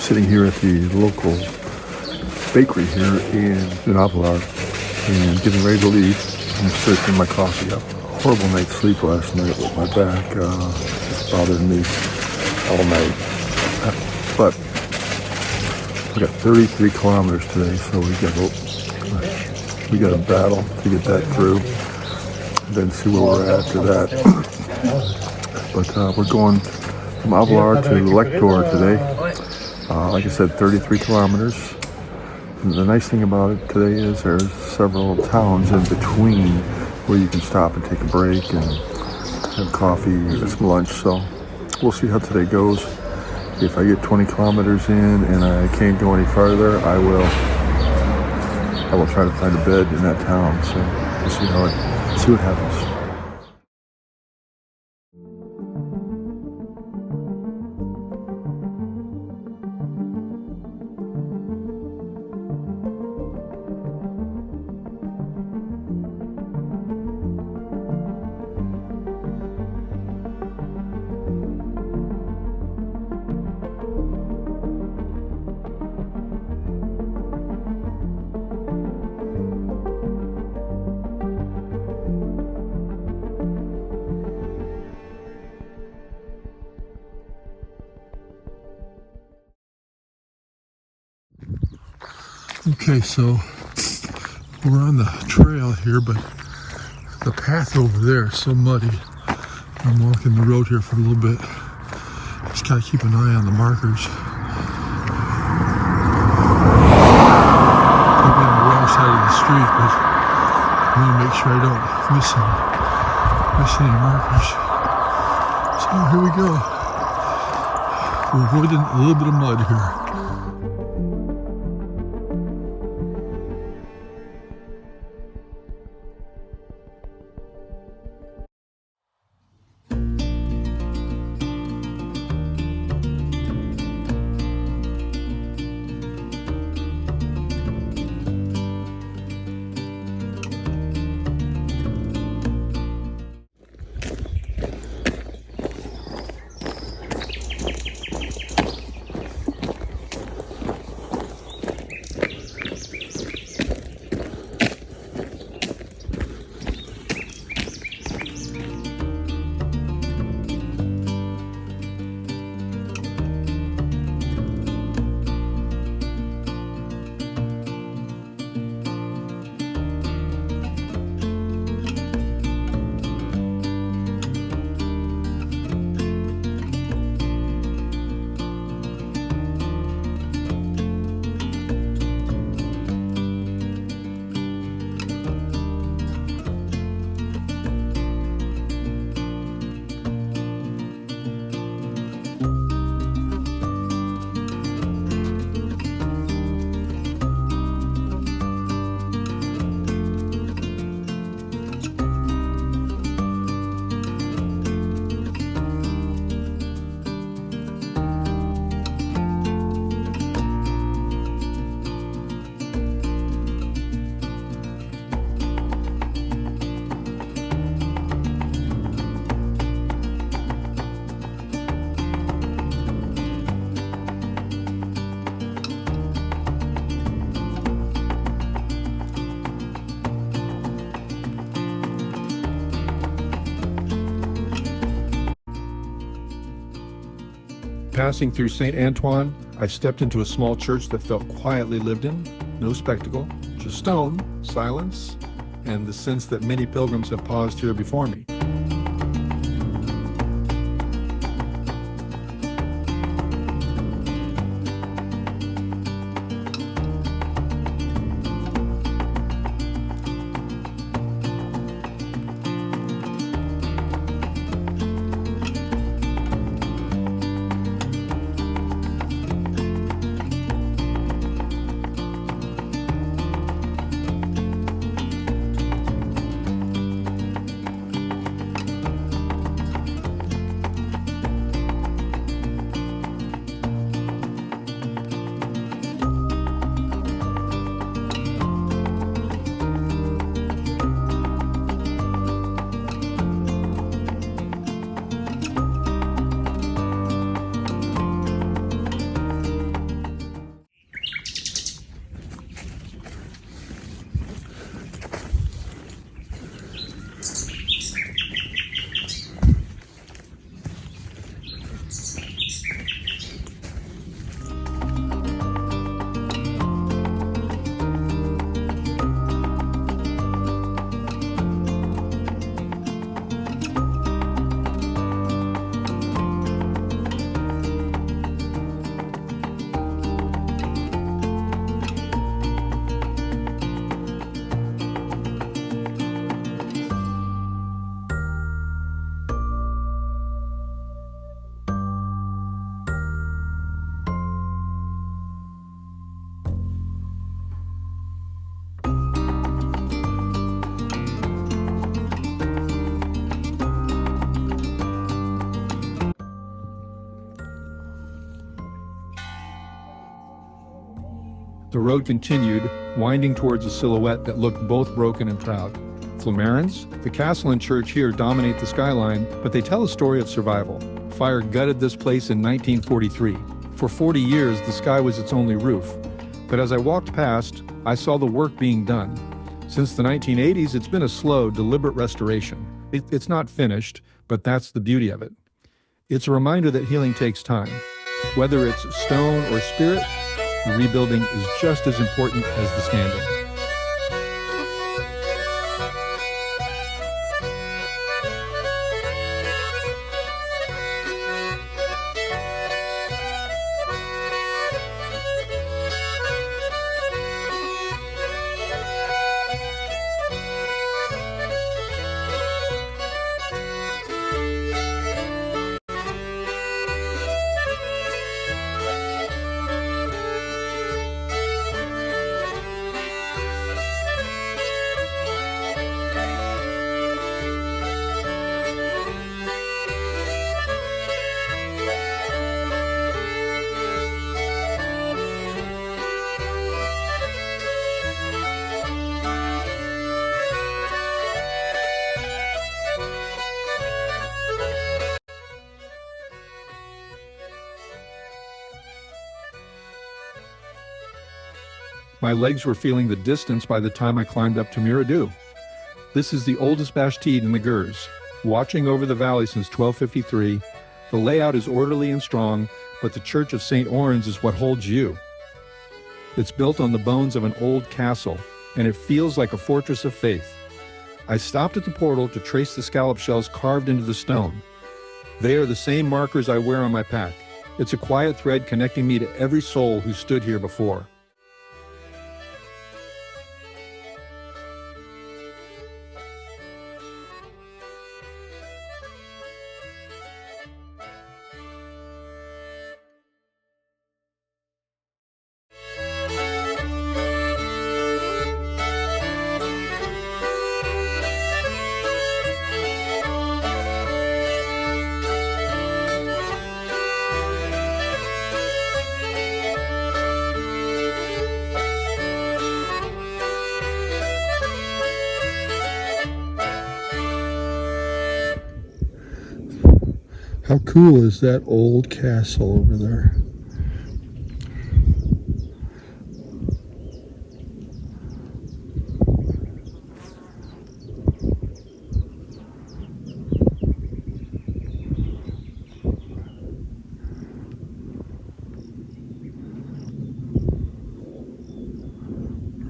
sitting here at the local bakery here in Auvillar and getting ready to leave. I'm sipping my coffee up. Horrible night's sleep last night with my back. Just bothered me all night. But we got 33 kilometers today, so we got a battle to get that through. Then see where we're at after that. But we're going from Auvillar to Lectoure today. Like I said, 33 kilometers. And the nice thing about it today is there's several towns in between where you can stop and take a break and have coffee or some lunch. So we'll see how today goes. If I get 20 kilometers in and I can't go any farther, I will try to find a bed in that town. So we'll see what happens. Okay, so we're on the trail here, but the path over there is so muddy. I'm walking the road here for a little bit. Just gotta keep an eye on the markers. I'll be on the wrong side of the street, but I want to make sure I don't miss any markers. So here we go. We're avoiding a little bit of mud here. Passing through Saint-Antoine, I stepped into a small church that felt quietly lived in. No spectacle, just stone, silence, and the sense that many pilgrims have paused here before me. The road continued, winding towards a silhouette that looked both broken and proud. Flamarens, the castle and church here dominate the skyline, but they tell a story of survival. Fire gutted this place in 1943. For 40 years, the sky was its only roof. But as I walked past, I saw the work being done. Since the 1980s, it's been a slow, deliberate restoration. It's not finished, but that's the beauty of it. It's a reminder that healing takes time. Whether it's stone or spirit, the rebuilding is just as important as the standing. My legs were feeling the distance by the time I climbed up to Miradoux. This is the oldest Bastide in the Gers, watching over the valley since 1253. The layout is orderly and strong, but the Church of Saint-Orens is what holds you. It's built on the bones of an old castle, and it feels like a fortress of faith. I stopped at the portal to trace the scallop shells carved into the stone. They are the same markers I wear on my pack. It's a quiet thread connecting me to every soul who stood here before. How cool is that old castle over there?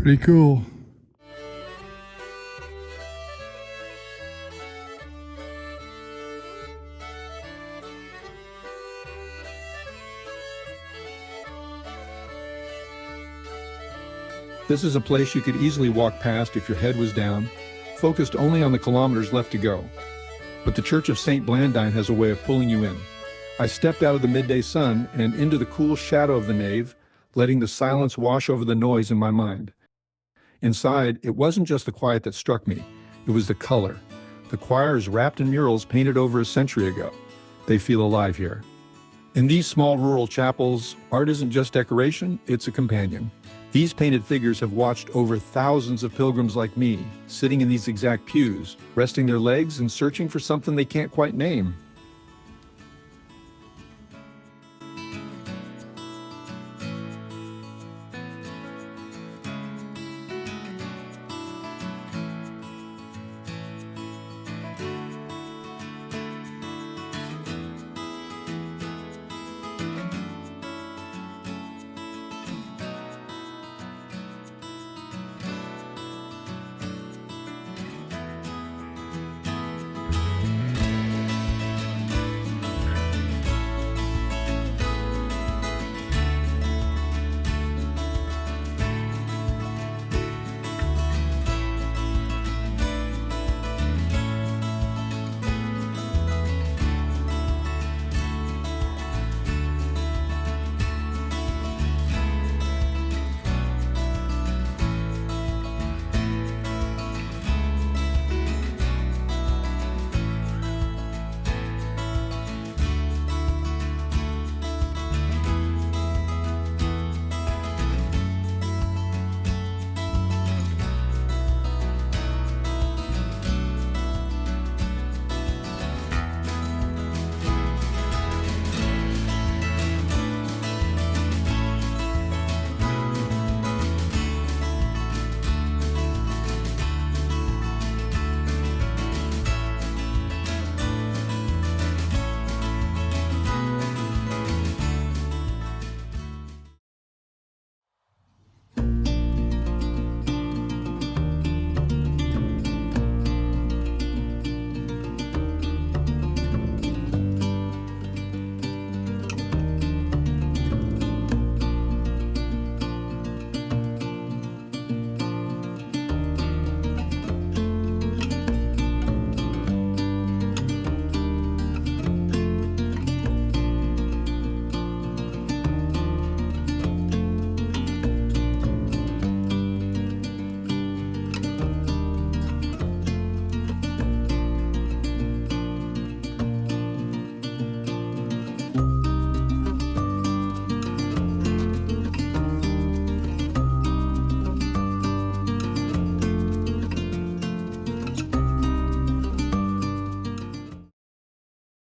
Pretty cool. This is a place you could easily walk past if your head was down, focused only on the kilometers left to go. But the Church of Sainte-Blandine has a way of pulling you in. I stepped out of the midday sun and into the cool shadow of the nave, letting the silence wash over the noise in my mind. Inside, it wasn't just the quiet that struck me, it was the color. The choir is wrapped in murals painted over a century ago. They feel alive here. In these small rural chapels, art isn't just decoration, it's a companion. These painted figures have watched over thousands of pilgrims like me, sitting in these exact pews, resting their legs and searching for something they can't quite name.